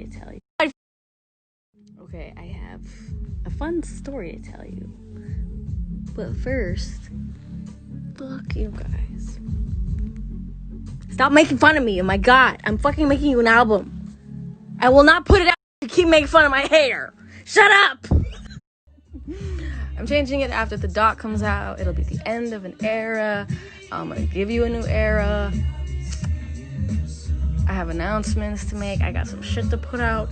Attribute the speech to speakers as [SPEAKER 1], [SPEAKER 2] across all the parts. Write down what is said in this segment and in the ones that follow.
[SPEAKER 1] tell you. Okay, I have a fun story to tell you. But first, fuck you guys. Stop making fun of me. Oh my god, I'm fucking making you an album. I will not put it out if you keep making fun of my hair. Shut up! I'm changing it after the doc comes out. It'll be the end of an era. I'm gonna give you a new era. I have announcements to make. I got some shit to put out.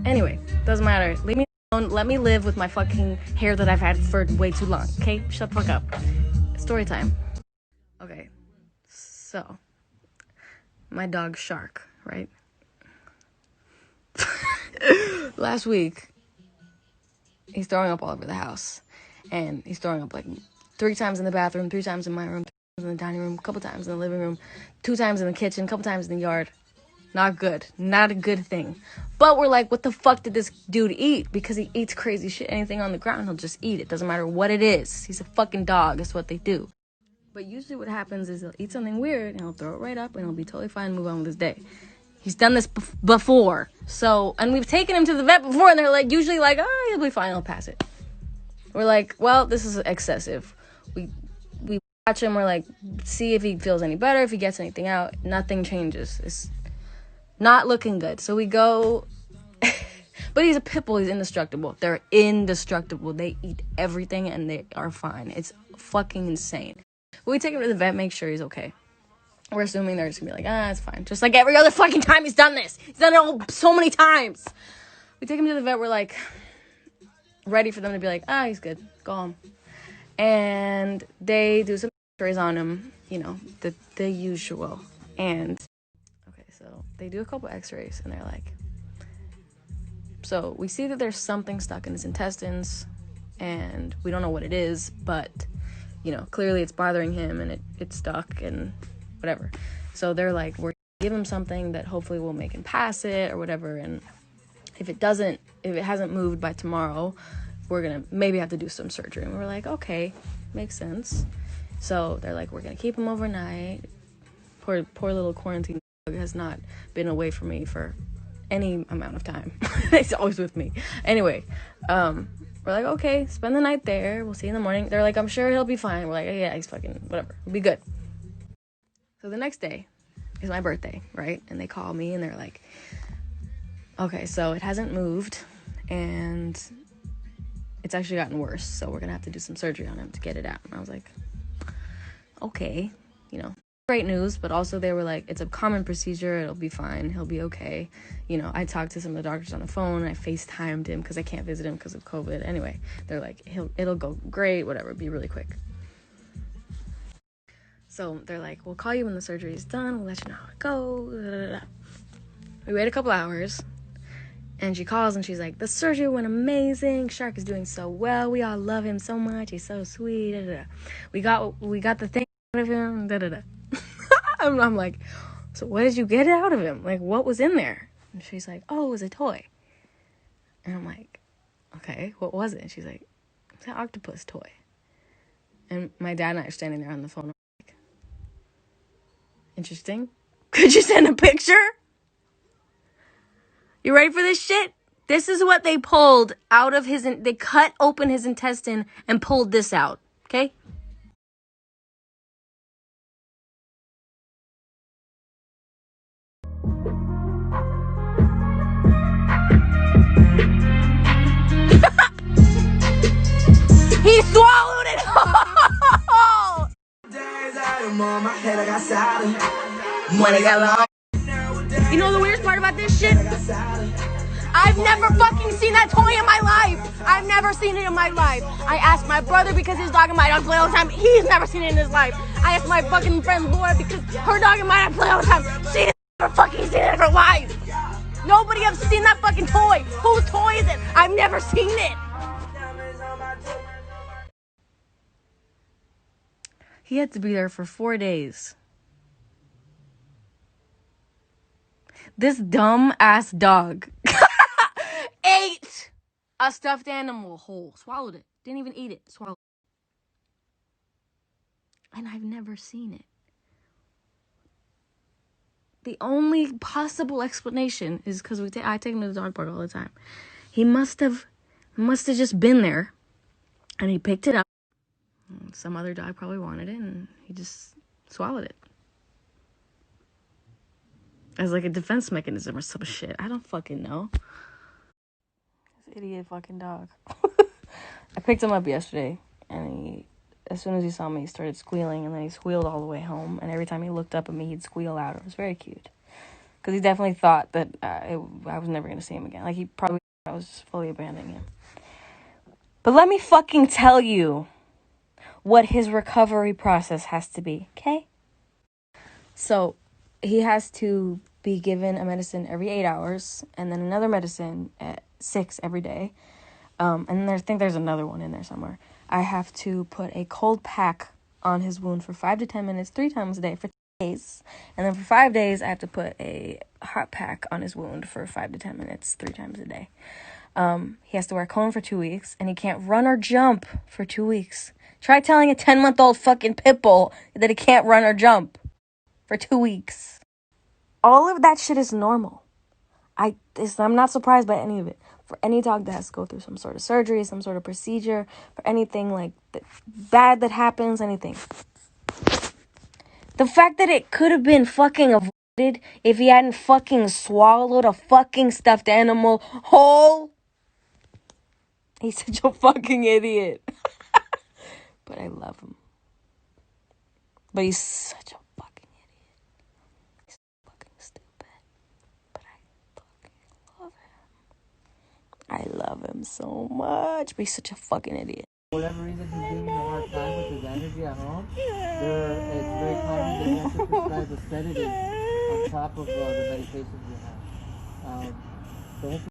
[SPEAKER 1] Anyway, doesn't matter. Leave me alone. Let me live with my fucking hair that I've had for way too long. Okay? Shut the fuck up. Story time. Okay. So, my dog Shark, right? Last week, he's throwing up all over the house. And he's throwing up like 3 times in the bathroom, 3 times in my room, 3 times in the dining room, a couple times in the living room, 2 times in the kitchen, a couple times in the yard. Not good. Not a good thing. But we're like, what the fuck did this dude eat? Because he eats crazy shit. Anything on the ground, he'll just eat it. Doesn't matter what it is. He's a fucking dog. That's what they do. But usually what happens is he'll eat something weird and he'll throw it right up and he'll be totally fine and move on with his day. He's done this before. So, and we've taken him to the vet before and they're like, usually like, oh, he'll be fine. He'll pass it. We're like, well, this is excessive. We watch him. We're like, see if he feels any better. If he gets anything out. Nothing changes. It's not looking good. So we go, but he's a pit bull. He's indestructible. They're indestructible. They eat everything and they are fine. It's fucking insane. But we take him to the vet, make sure he's okay. We're assuming they're just gonna be like, it's fine. Just like every other fucking time he's done this. He's done it so many times. We take him to the vet. We're like, ready for them to be like, he's good. Go home. And they do some x-rays on him. You know, the usual. And so they do a couple x-rays and they're like, so we see that there's something stuck in his intestines and we don't know what it is, but you know, clearly it's bothering him and it's stuck and whatever. So they're like, we're gonna give him something that hopefully will make him pass it or whatever. And if it hasn't moved by tomorrow, we're gonna maybe have to do some surgery. And we're like, okay, makes sense. So they're like, we're gonna keep him overnight. Poor little quarantine has not been away from me for any amount of time. He's always with me. Anyway, we're like, okay, spend the night there. We'll see you in the morning. They're like, I'm sure he'll be fine. We're like, yeah, he's fucking whatever. We'll be good. So the next day is my birthday, right? And they call me and they're like, okay, so it hasn't moved and it's actually gotten worse. So we're gonna have to do some surgery on him to get it out. And I was like, okay, you know. Great news, but also they were like, it's a common procedure, it'll be fine, he'll be okay. You know, I talked to some of the doctors on the phone, I FaceTimed him because I can't visit him because of COVID. Anyway, they're like, it'll go great, whatever, be really quick. So they're like, we'll call you when the surgery is done, we'll let you know how it goes. We wait a couple hours and she calls and she's like, the surgery went amazing, Shark is doing so well, we all love him so much, he's so sweet. We got the thing out of him. I'm like, so what did you get out of him? Like, what was in there? And she's like, oh, it was a toy. And I'm like, okay, what was it? And she's like, it's an octopus toy. And my dad and I are standing there on the phone. I'm like, interesting. Could you send a picture? You ready for this shit? This is what they pulled out of they cut open his intestine and pulled this out. Okay? He swallowed it all! Money got long. You know the weirdest part about this shit? I've never fucking seen that toy in my life. I've never seen it in my life. I asked my brother because his dog and my dog play all the time. He's never seen it in his life. I asked my fucking friend Laura because her dog and my dog play all the time. She's never fucking seen it in her life. Nobody has seen that fucking toy. Whose toy is it? I've never seen it. He had to be there for 4 days. This dumb ass dog ate a stuffed animal whole. Swallowed it. Didn't even eat it. Swallowed it. And I've never seen it. The only possible explanation is because I take him to the dog park all the time. He must have just been there, and he picked it up. Some other dog probably wanted it, and he just swallowed it as like a defense mechanism or some shit. I don't fucking know. This idiot fucking dog. I picked him up yesterday, and as soon as he saw me, he started squealing, and then he squealed all the way home. And every time he looked up at me, he'd squeal out. It was very cute, because he definitely thought that I was never going to see him again. Like, he probably thought I was just fully abandoning him. But let me fucking tell you what his recovery process has to be, okay? So, he has to be given a medicine every 8 hours, and then another medicine at 6 every day. And then I think there's another one in there somewhere. I have to put a cold pack on his wound for 5 to 10 minutes, 3 times a day for 10 days. And then for 5 days, I have to put a hot pack on his wound for 5 to 10 minutes, 3 times a day. He has to wear a cone for 2 weeks, and he can't run or jump for 2 weeks. Try telling a 10-month-old fucking pit bull that he can't run or jump for 2 weeks. All of that shit is normal. I'm not surprised by any of it. For any dog that has to go through some sort of surgery, some sort of procedure, for anything like bad that happens, anything. The fact that it could have been fucking avoided if he hadn't fucking swallowed a fucking stuffed animal whole. He's such a fucking idiot. But I love him. But he's such a fucking idiot. He's fucking stupid. But I fucking love him. I love him so much. But he's such a fucking idiot.
[SPEAKER 2] For whatever reason, he's giving you a hard time with his energy at home. It's very common that you have to prescribe a sedative on top of the medications you have. Don't